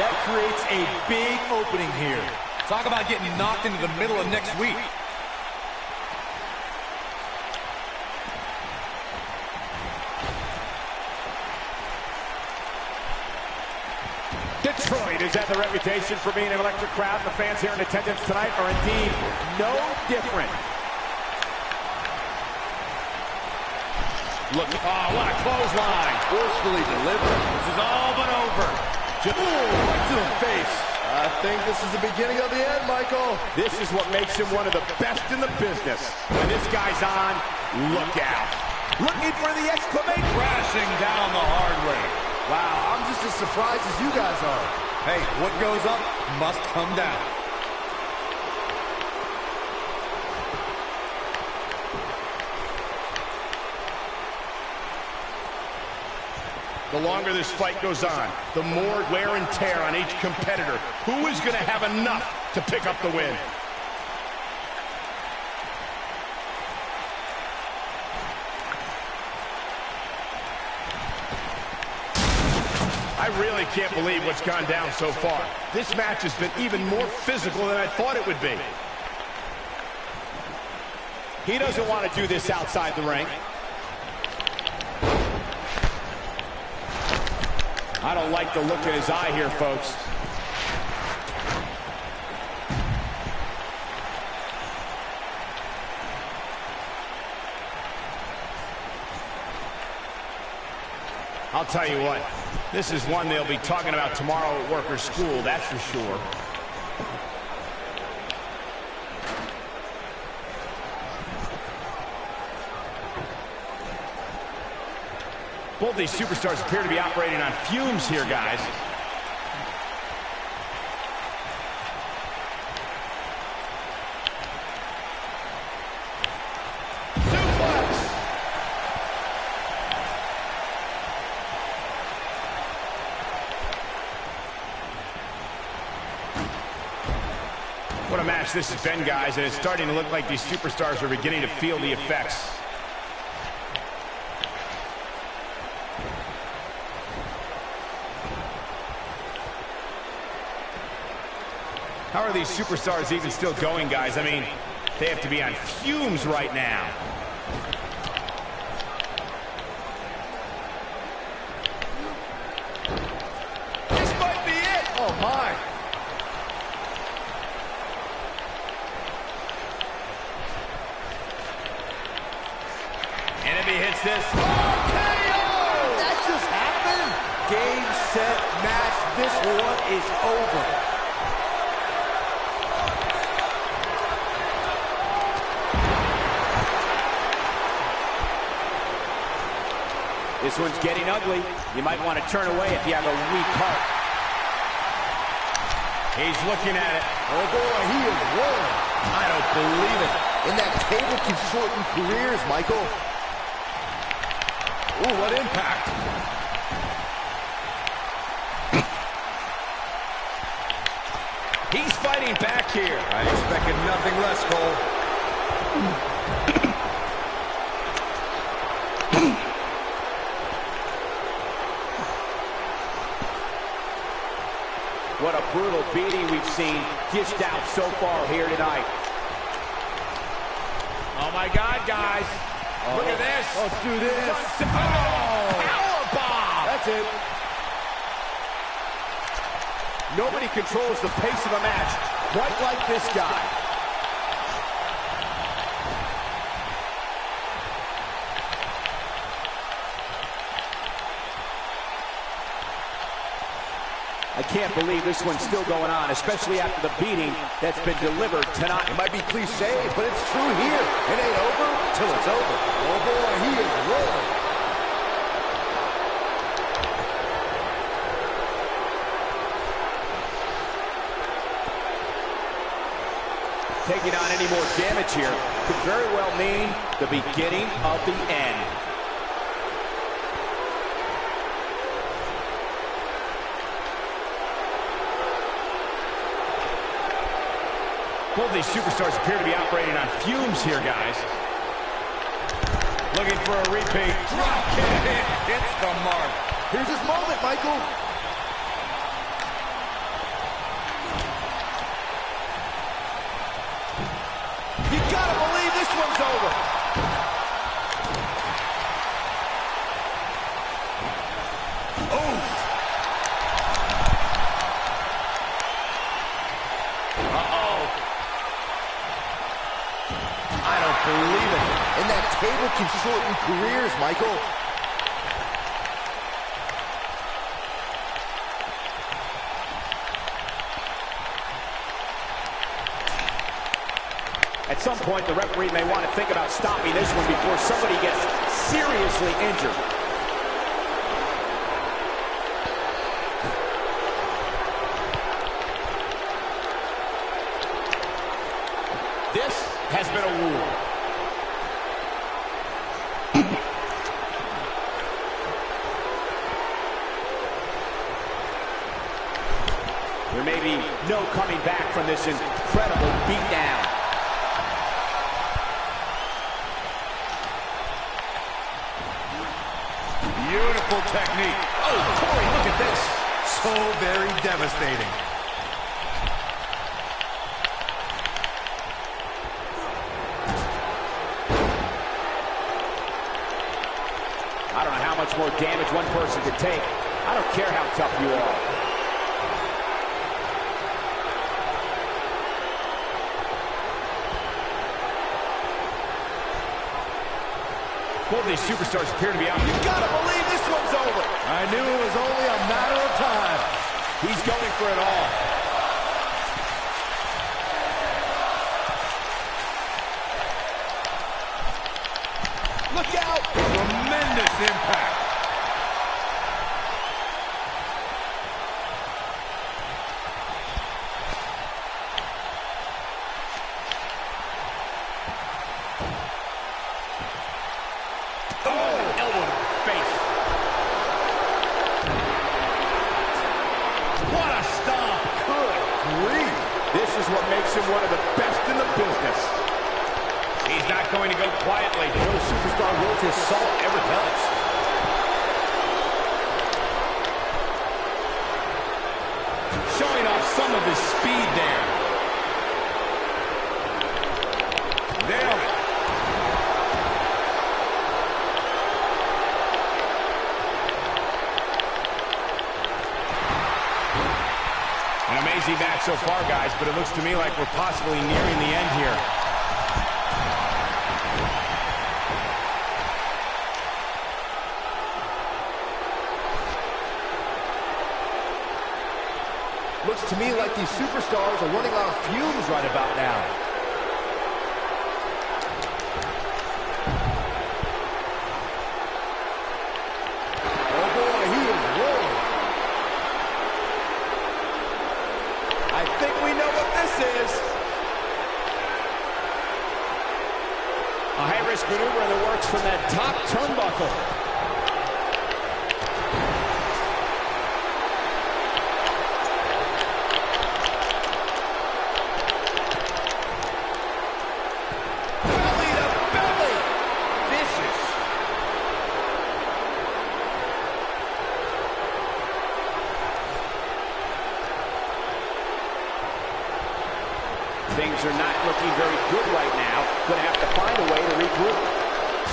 That creates a big opening here. Talk about getting knocked into the middle of next week. Detroit has had the reputation for being an electric crowd. The fans here in attendance tonight are indeed no different. Look, oh, what a clothesline. Forcefully delivered. This is all but over. Right to the face. I think this is the beginning of the end, Michael. This is what makes him one of the best in the business. When this guy's on, look out. Looking for the exclamation. Crashing down the hard way. Wow, I'm just as surprised as you guys are. Hey, what goes up must come down. The longer this fight goes on, the more wear and tear on each competitor. Who is going to have enough to pick up the win? I really can't believe what's gone down so far. This match has been even more physical than I thought it would be. He doesn't want to do this outside the ring. I don't like the look in his eye here, folks. I'll tell you what, this is one they'll be talking about tomorrow at work or school, that's for sure. Both these superstars appear to be operating on fumes here, guys. What a match this has been, guys, and it's starting to look like these superstars are beginning to feel the effects. How are these superstars even still going, guys? I mean, they have to be on fumes right now. This might be it. Oh, my. And if he hits this, KO! That just happened. Game, set, this one is over. This one's getting ugly. You might want to turn away if you have a weak heart. He's looking at it. Oh boy, he is rolling. I don't believe it. And that table can shorten careers, Michael. Ooh, what impact. He's fighting back here. I expected nothing less, Cole. What a brutal beating we've seen dished out so far here tonight. Oh my God, guys. Look at this. Let's do this. Powerbomb. That's it. Nobody controls the pace of a match quite like this guy. I can't believe this one's still going on, especially after the beating that's been delivered tonight. It might be cliche, but it's true here. It ain't over till it's over. Oh boy, he is rolling. Taking on any more damage here could very well mean the beginning of the end. Both of these superstars appear to be operating on fumes here, guys. Looking for a repeat. Drop kick. Hits the mark. Here's his moment, Michael. You gotta believe this one's over. Believe it. And that table can shorten careers, Michael. At some point, the referee may want to think about stopping this one before somebody gets seriously injured. This has been a war. There may be no coming back from this incredible beatdown. Beautiful technique. Oh, Corey, look at this. So very devastating. I don't know how much more damage one person could take. I don't care how tough you are. Both of these superstars appear to be out. You gotta believe this one's over. I knew it was only a matter of time. He's going for it all. Look out! Tremendous impact. This is what makes him one of the best in the business. He's not going to go quietly. No superstar worth his salt ever does. Showing off some of his speed there. Nailed it. An amazing match so far, guys, but it looks to me like we're possibly nearing the end here. looks to me like these superstars are running out of fumes right about now. Oh boy, he is rolling. I think we know what this is. A high-risk maneuver in the works from that top turnbuckle. Things are not looking very good right now. Going to have to find a way to regroup.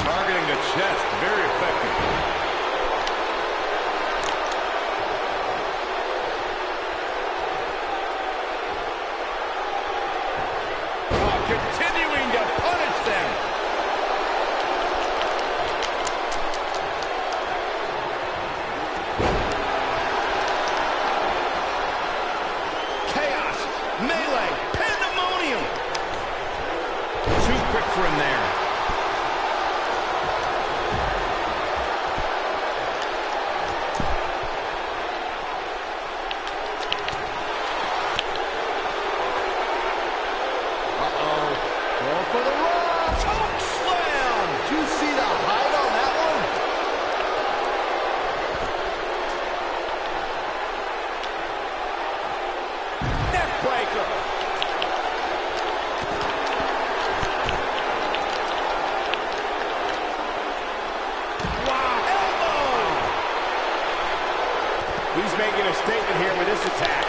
Targeting the chest, very effective. Oh, continuing to punish them. Chaos, melee, pandemonium. Too quick for him there. Going for the run. Choke slam. Did you see the height on that one? Neck breaker. Wow. Elbow. He's making a statement here with this attack.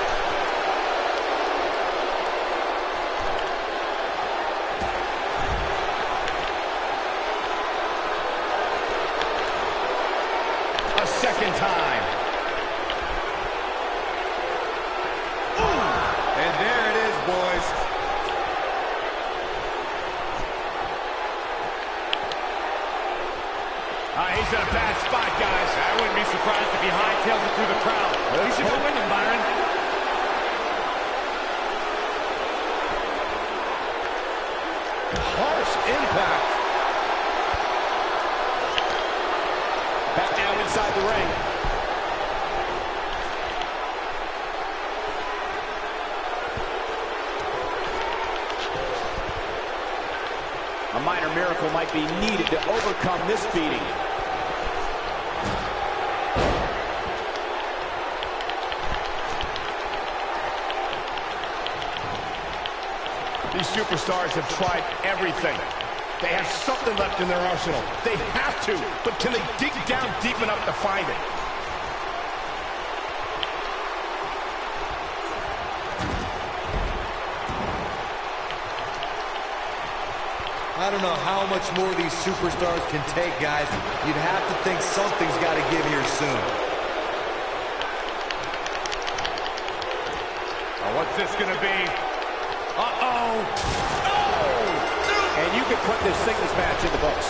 Second time. Ooh. And there it is, boys. He's in a bad spot, guys. I wouldn't be surprised if he hightails it through the crowd. He should be winning, Byron. Harsh impact. Back now inside the ring. A minor miracle might be needed to overcome this beating. These superstars have tried everything. They have something left in their arsenal. They have to, but can they dig down deep enough to find it? I don't know how much more these superstars can take, guys. You'd have to think something's got to give here soon. Oh, what's this going to be? Uh-oh. And you can put this singles match in the books.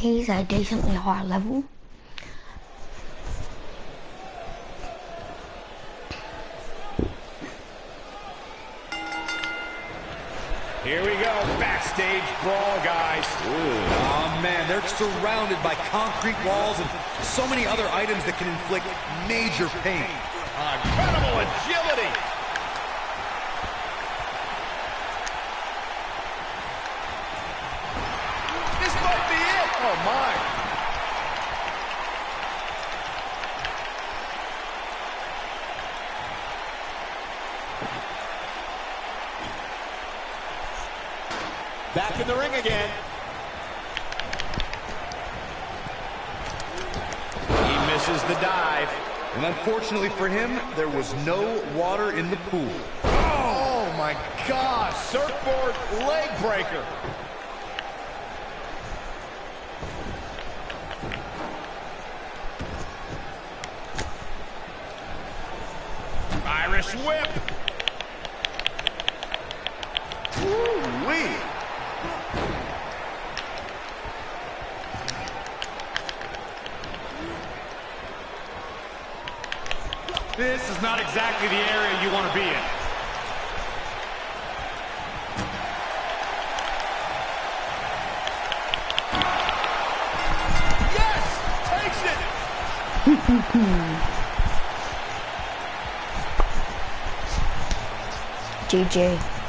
he's a decently high level. Here we go, backstage brawl, guys. Oh, man, they're surrounded by concrete walls and so many other items that can inflict major pain. Incredible agility. This might be it. Oh, my. Back in the ring again. He misses the dive. And unfortunately for him, there was no water in the pool. Oh, my God. Surfboard leg breaker. Irish whip. Woo-wee. This is not exactly the area you want to be in. Yes! Takes it! GG.